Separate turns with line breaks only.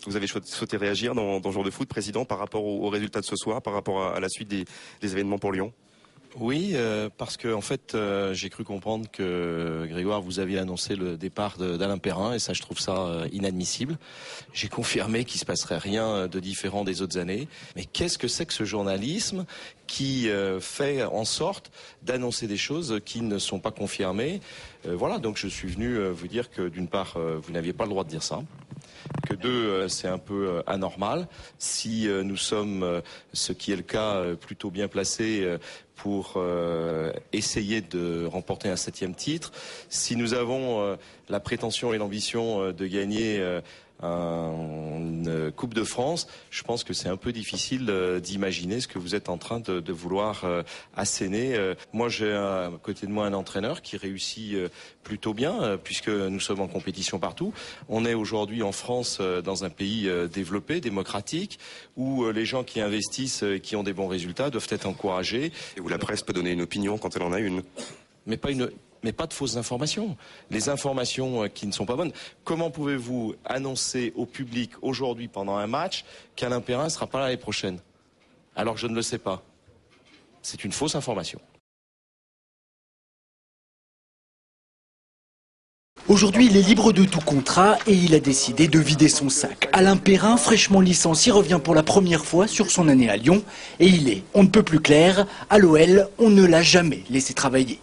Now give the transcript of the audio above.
Vous avez souhaité réagir dans le jour de foot, Président, par rapport aux résultats de ce soir, par rapport à la suite des événements pour Lyon?
Oui, parce que en fait, j'ai cru comprendre que Grégoire, vous aviez annoncé le départ d'Alain Perrin, et ça, je trouve ça inadmissible. J'ai confirmé qu'il se passerait rien de différent des autres années. Mais qu'est-ce que c'est que ce journalisme qui fait en sorte d'annoncer des choses qui ne sont pas confirmées? Voilà, donc je suis venu vous dire que d'une part, vous n'aviez pas le droit de dire ça. Que deux, c'est un peu anormal. Si nous sommes, ce qui est le cas, plutôt bien placés pour essayer de remporter un 7e titre, si nous avons la prétention et l'ambition de gagner une Coupe de France, je pense que c'est un peu difficile d'imaginer ce que vous êtes en train de vouloir asséner. Moi, j'ai à côté de moi un entraîneur qui réussit plutôt bien, puisque nous sommes en compétition partout. On est aujourd'hui en France dans un pays développé, démocratique, où les gens qui investissent et qui ont des bons résultats doivent être encouragés.
Et où la presse peut donner une opinion quand elle en a une.
Mais pas de fausses informations. Les informations qui ne sont pas bonnes. Comment pouvez-vous annoncer au public aujourd'hui pendant un match qu'Alain Perrin ne sera pas là l'année prochaine, alors que je ne le sais pas? C'est une fausse information.
Aujourd'hui, il est libre de tout contrat et il a décidé de vider son sac. Alain Perrin, fraîchement licencié, revient pour la première fois sur son année à Lyon. Et il est, on ne peut plus clair, à l'OL, on ne l'a jamais laissé travailler.